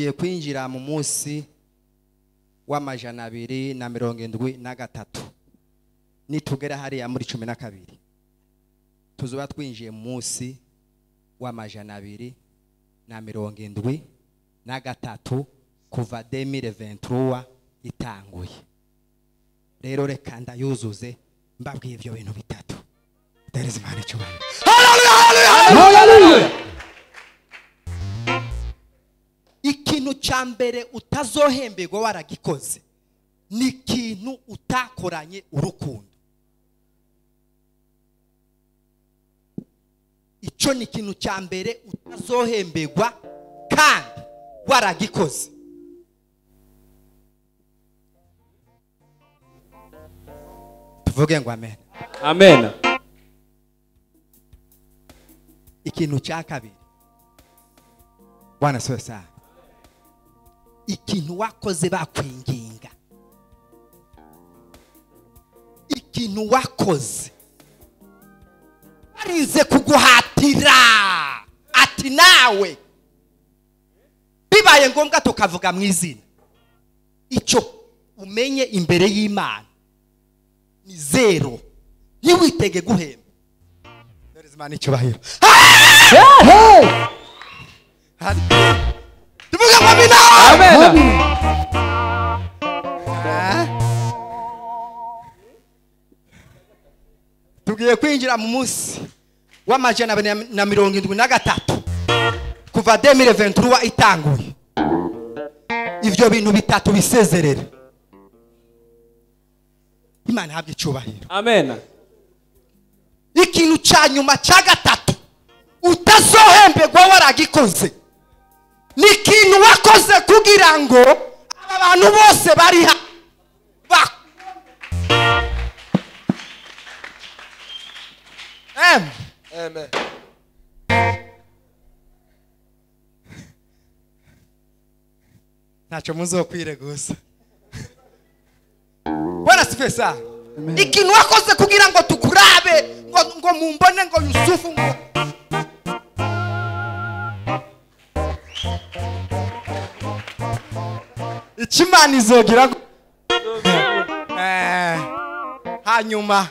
tugiye kwinjira mu munsi w'amajana 273 nitugera hariya muri 12 tuzoba twinjiye mu munsi w'amajana 273 kuva 2023 itanguye. Rero reka ndayuzuze mbabwiye ibyo bintu bitatu. Dereza Imana icyubahiro. Haleluya. Ikintu cya mbere utazohemberwa waragikoze ni ikintu utakoranye urukundo. Icyo ni ikintu cya mbere utazohemberwa kandi waragikoze. Tuvuge ngo amen. Amen. Ikintu cya kabiri Bwana sosa, ikintu wakoze bakwinginga, ikintu wakoze barinze kuguhatira ati nawe bibaye ngombwa tukavuga mu izina, icyo umenye imbere y'Imana ni zero, ntiwitege guhemba. Dereza Imana icyubahiro. Tuvuge ngo amina. Amen. Tugiye kwinjira mu munsi w'amajana 273 kuva 2023 itanguye. Ivyo bintu bitatu bisezerere. Imana habwe icyubahiro. Amen. Ikintu cya nyuma cya gatatu utazohemberwa waragikoze ni ikintu wakoze kugira ngo abantu bose bari Amen. Ntacyo muzokwire gusa. Bwana sifesa. Ikintu wakoze kugira ngo tukurabe ngo mumbone ngo Yusufu ngo Ichimani zogira hanyuma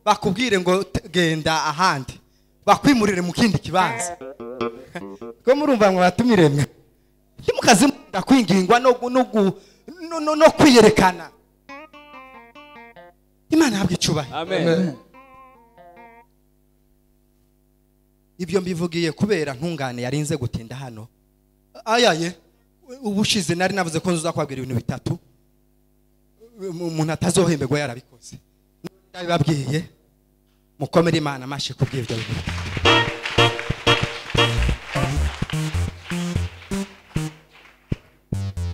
bakubwire ngo genda ahandi bakwimurire mu kindi kibanza. Ko murumva ngo batumiremwe ntimukazi ndakwingingwa no kwiyerekana. Imana habwe icyubahiro. Amen. Ibyo mbivugiye kubera ntungane yarinze gutinda hano. Ayaye ubushize nari navuze ko nzuza kwabwira ibintu bitatu umuntu atazohemberwa yarabikoze. Ndabibabwiye mukomere Imana amashi kubw'ibyo bintu.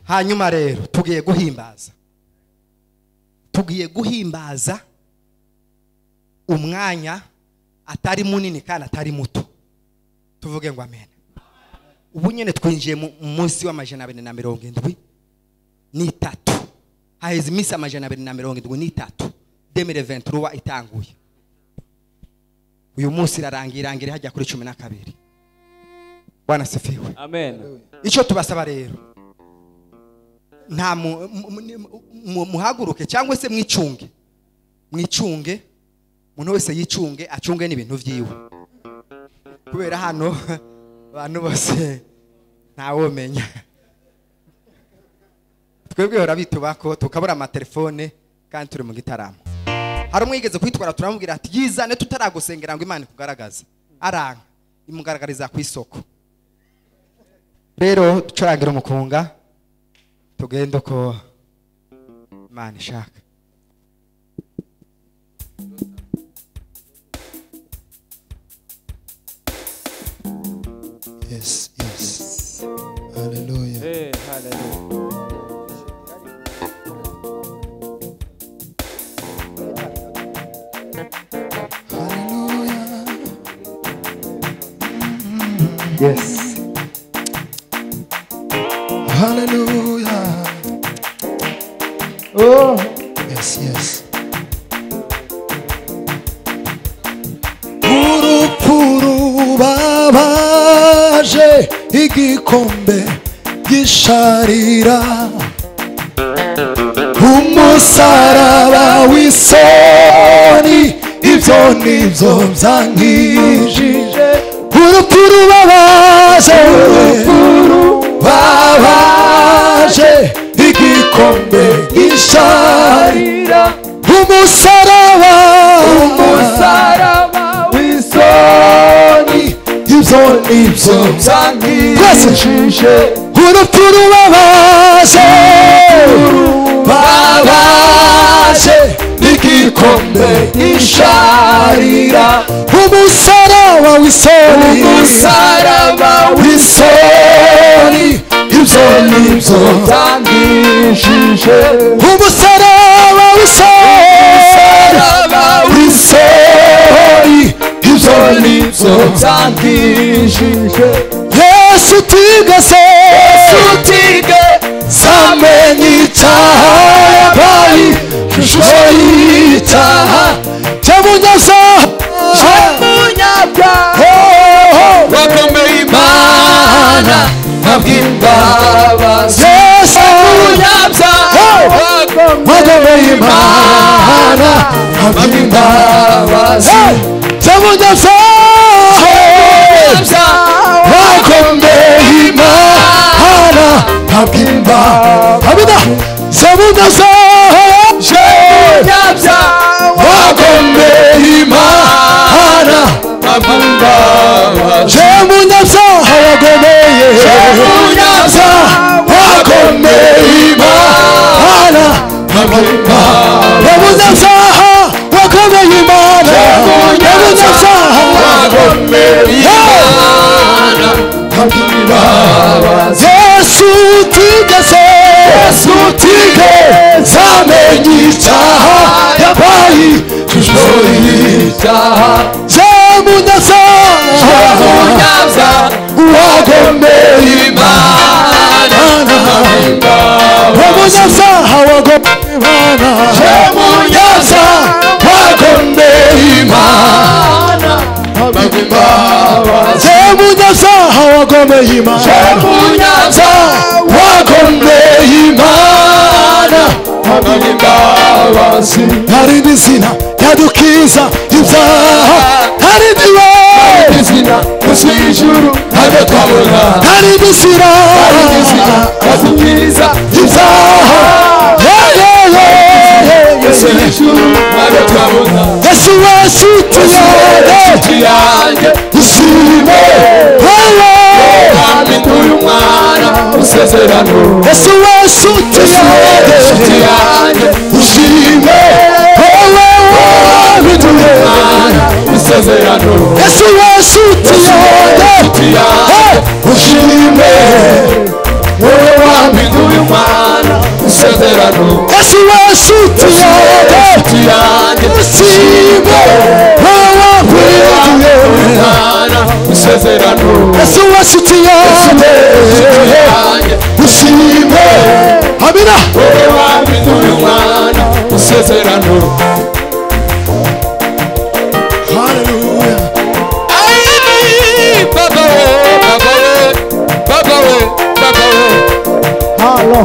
Hanyuma rero tugiye guhimbaza umwanya atari munini kandi atari muto. Tuvuge ngo amen. Ubu nyene twinjiye mu munsi w'amajana 273 haheze iminsi amajana 273 2023 itanguye. Uyu munsi irarangira hajya kuri 12. Bwana sifiwe. Amen. Icyo tubasaba rero nta muhaguruke cyangwa se mwicunge umuntu wese yicunge acunge n'ibintu vyiwe kubera hano abantu bose ntawomenya. Twebwe hora bitubako tukabura amatelefone kandi turi mu gitaramo. Hari umwigeze kwitwara turamubwira ati yizane tutaragusengera ngo Imana ikugaragaze, aranka imugaragariza ku isoko. Rero ducuragira umukunga tugenda ko Imana ishaka. Yes, yes. Hallelujah. Hey, hallelujah. Hallelujah. Yes. Hallelujah. Oh. Yes, yes. babaje igikombe gisharira umusaraba w'isoni ibyo nibyo byankijije urupfu rubabaje babaje igikombe gisharira umusaraba w'isoni ibyo nibyo byankijije urupfu rubabaje babaje igikombe gisharira umusaraba w'isoni ibyo nibyo byangishije umusaraba w'isoni ibyo nibyo byangishije Yesu tigeze zamenye icyaha yabaye ishusho y'icyaha cy'umunyabyaha wakomeye Imana nkabw'imbabazi Yesu umunyabyaha wakomeye Imana nkabw'imbabazi cy'umunyabyaha wakomeye Imana nkabw'imbabazi Amina cy'umunyabyaha wakomeye Imana nkabw'imbabazi cy'umunyabyaha wakomeye Imana nkabw'imbabazi wakomeye Imana Yesu tigeze zamenye icyaha yabaye ishusho y'icyaha cy'umunyabyaha wakomeye Imana umunyabyaha wakomeye Imana wakomeye Imana umunyabyaha wakomeye Imana wakomeye Imana hari n'izina ryadukiza ibyaha hari n'izina munsi y'ijuru ntabwo twabona hari n'izina ryadukiza ibyaha Yesu Yesu nshuti yanjye ushime wowe wampinduye umwana usezerano Yesu nshuti yanjye ushime wowe wampinduye umwana usezerano Yesu nshuti yanjye ushime wowe wampinduye umwana usezerano Yesu nshuti yanjye ushime wowe wampinduye umwana usezerano Yesu nshuti yanjye ushime Amina wowe wampinduye umwana usezerano Hallelujah Baba we Hello,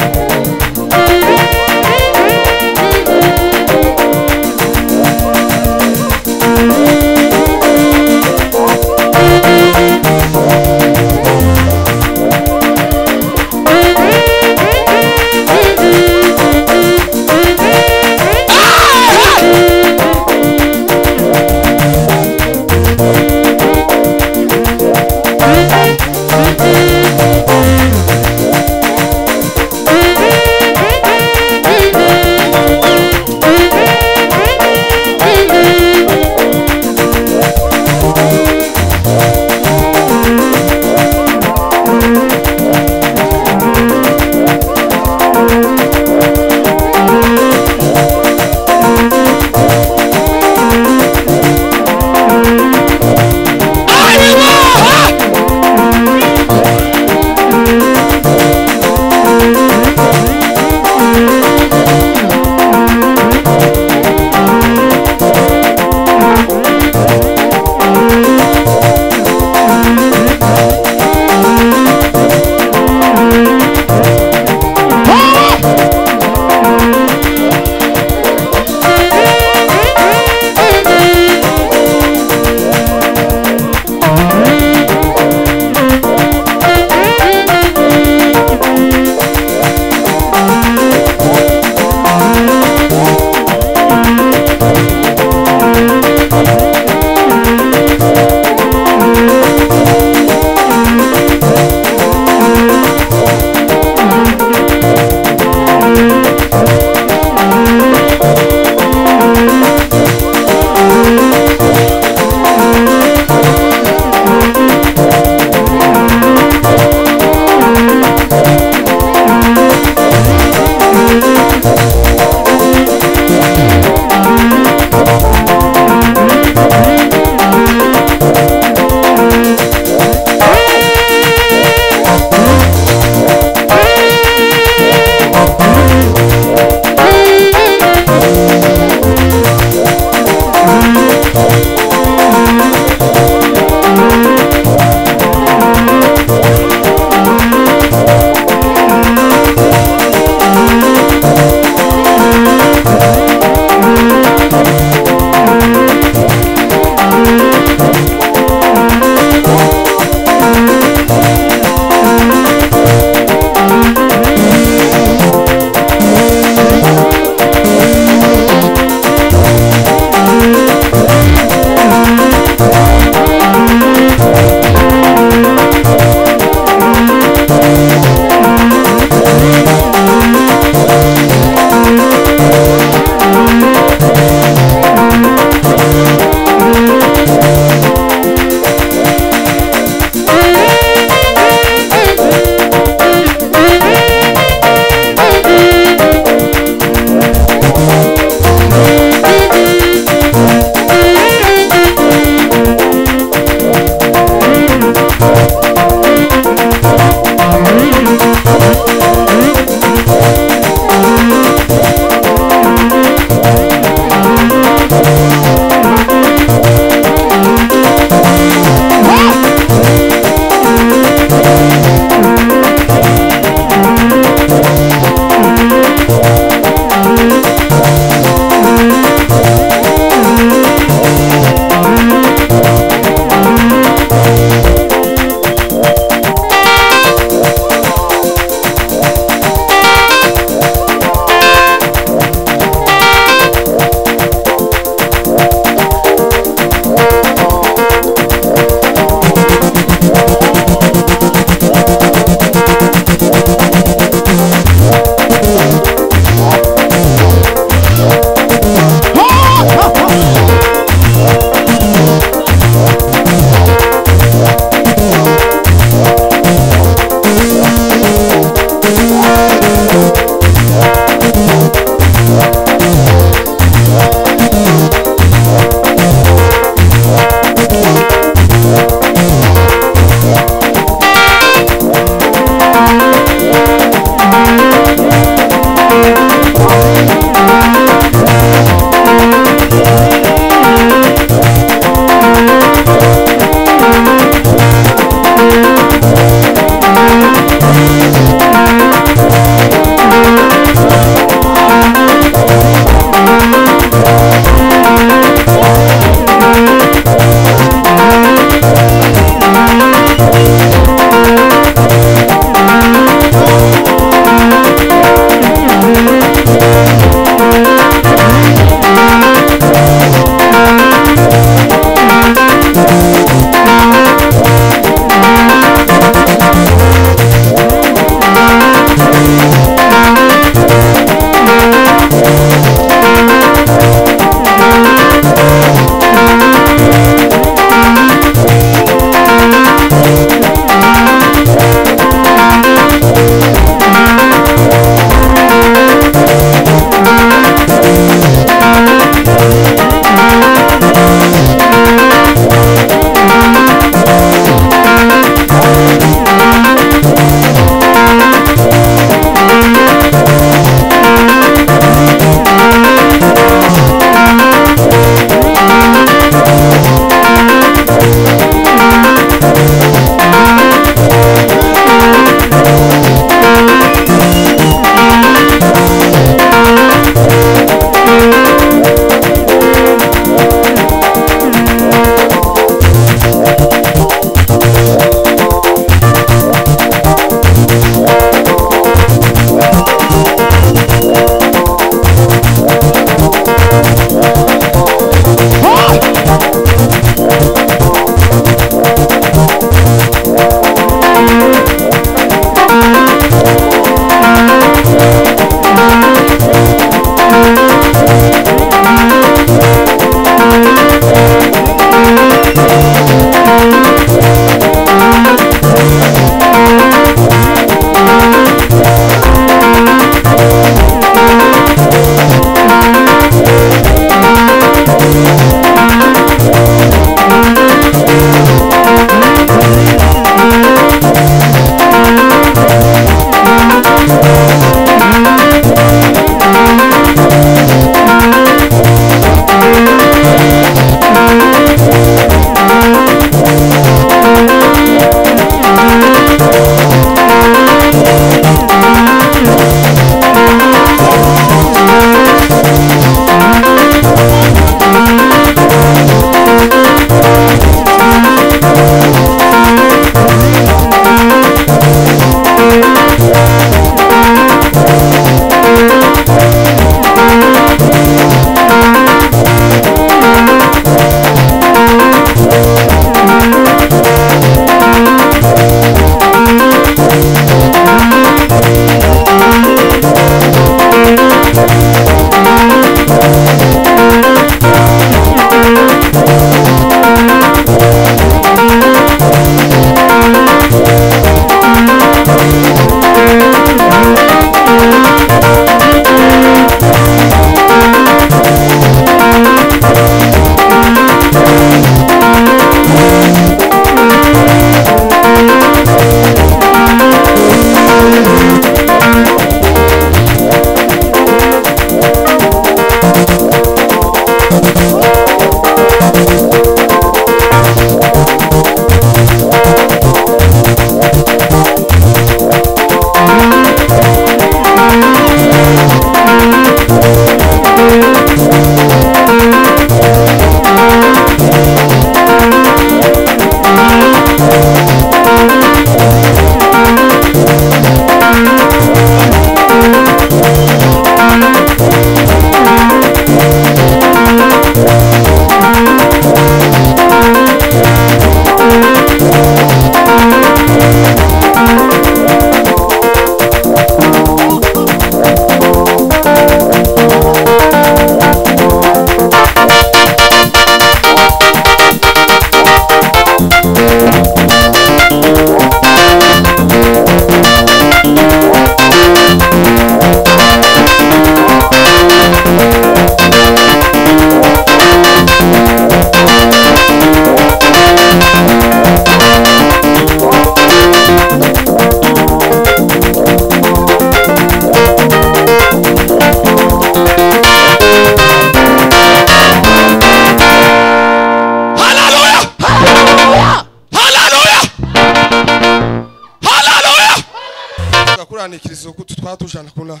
tuza kuranikiriza uko twatujana kuna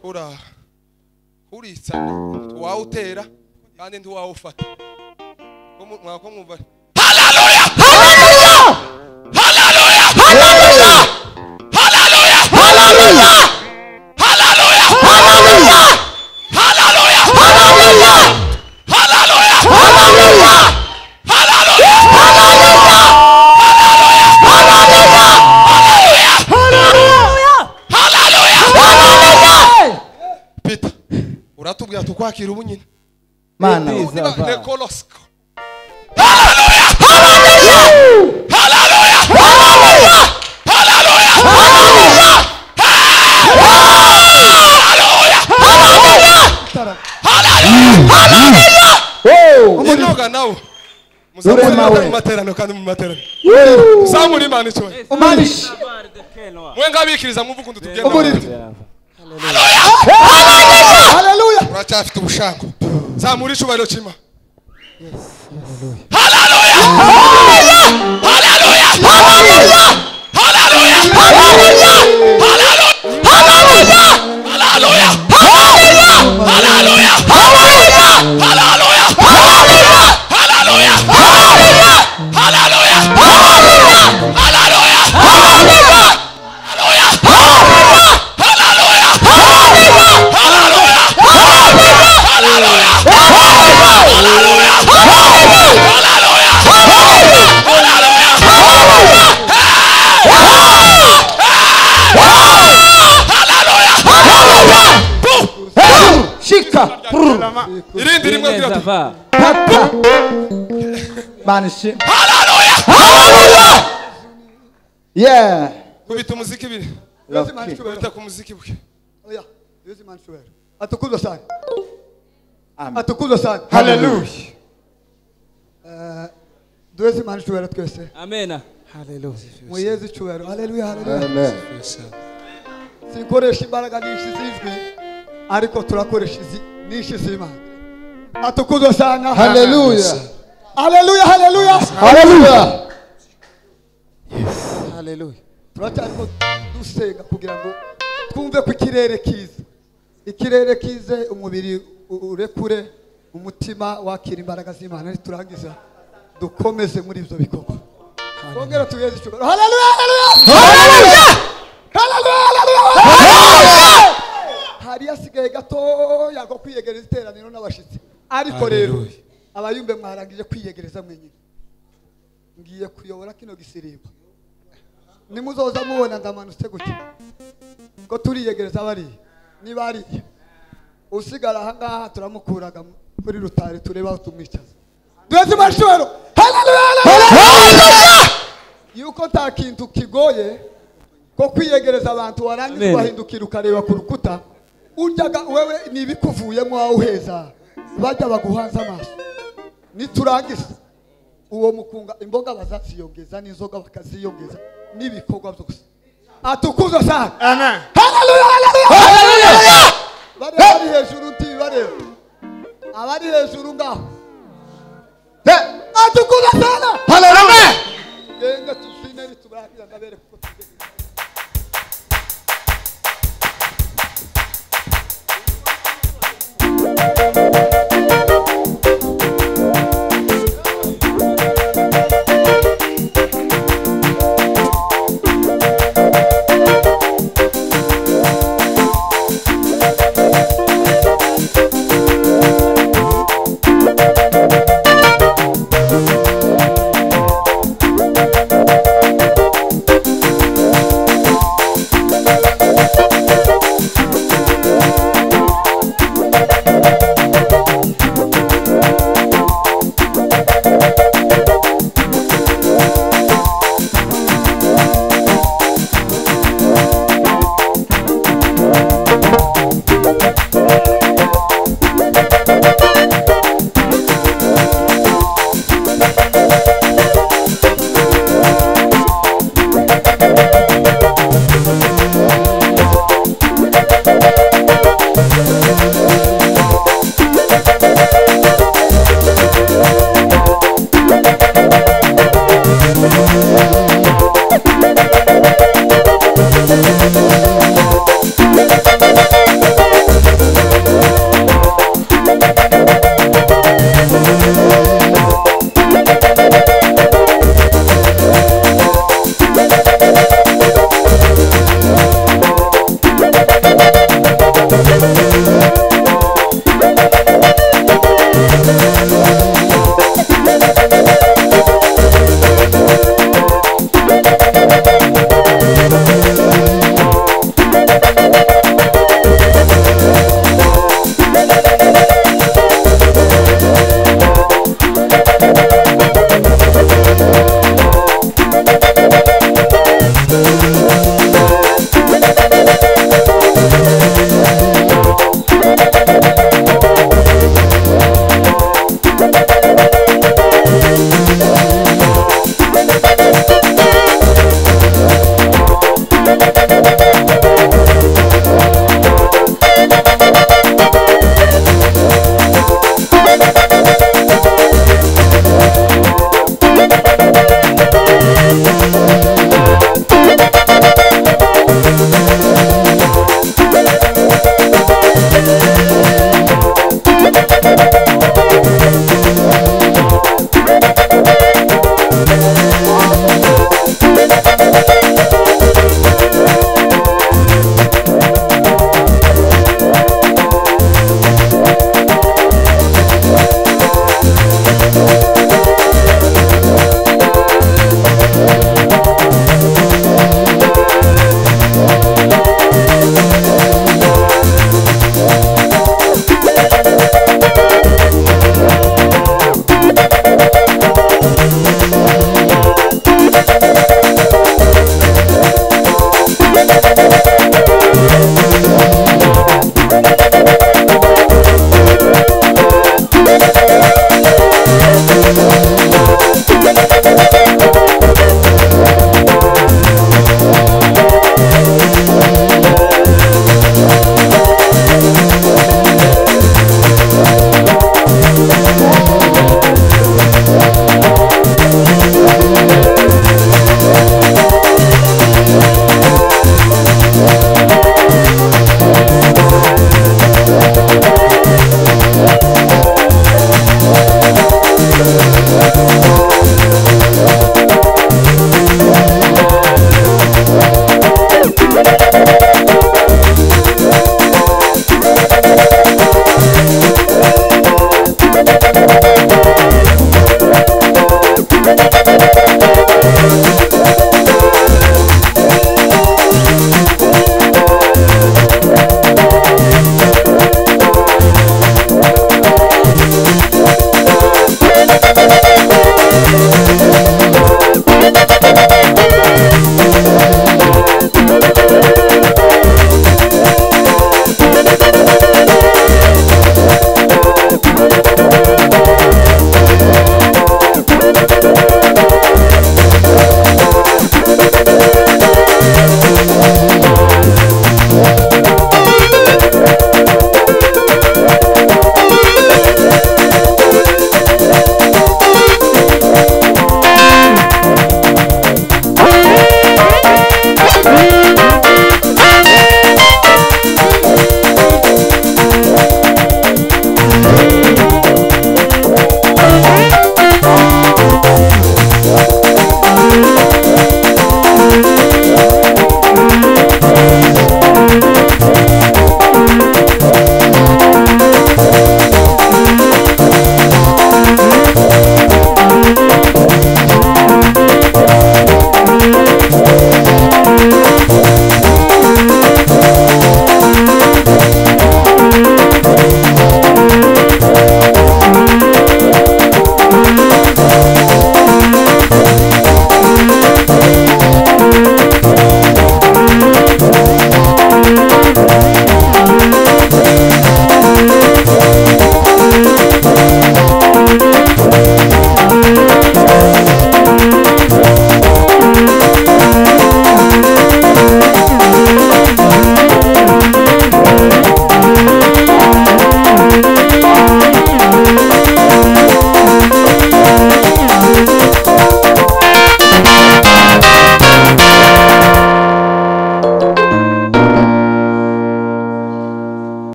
ura uritsa wawutera kandi ndi wawufata mwako mwumva haleluya haleluya haleluya haleluya haleluya haleluya haleluya haleluya haleluya haleluya haleluya Peter uratubwira tukwakira ubunyine Mana nekolosko haleluya haleluya haleluya haleluya haleluya haleluya haleluya umunoga nawo muzamuri materano kandi mu materano samuri Imana cyo umarishi mwenga bikiriza muvuga ndutugenda haleluya uracyafite ubushango zamura icubahiro cy'Imana haleluya haleluya haleluya haleluya haleluya haleluya haleluya haleluya haleluya haleluya haleluya haleluya haleluya haleluya haleluya shika irindi rimwe kugira manishi haleluya haleluya yeah kubita umuziki biri kubita ku muziki bwe oya Yesu Imana atukuzwe sana amen atukuzwe sana haleluya Yesu Imana twese amen haleluya mu Yesu cyubahiro haleluya haleluya amen sinkoresha imbaraga nyinshi zizwi ariko turakoresha nyinshi z'Imana atukuzwe sana haleluya haleluya haleluya haleluya haleluya turacyariko dusenga kugira ngo twumve ku ikirere kize umubiri urekure umutima wakira imbaraga z'Imana turangiza dukomeze muri ibyo bikorwa twongera tugeze cyubahiro haleluya haleluya haleluya hari yasigaye gato yako kwiyegereza iteraniro n'abashitsi ariko rero abayumbe mwarangije kwiyegereza mwenyine ngiye kuyobora kino gisiriba nimuzoza mubona ndamanutse gutya ko turiyegereza bari niba ari usigara aha ngaha turamukuraga kuri rutare tureba aho tumwicaza Yesu mashwero haleluya yuko nta kintu kigoye ko kwiyegereza abantu warangiza bahindukira ukareba ku rukuta uryaga wewe nibikuvuyemo aho uheza bajya baguhanza amaso niturangiza uwo mukunga imboga bazasiyongeza n'inzoga bakaziyongeza n'ibikorwa byose atukuzwe sana amen haleluya haleluya bari hejuru bareba abari hejuru ngaho atukuzwe sana haleluya genda tusineri tubarakira ngabere kuko Hallelujah.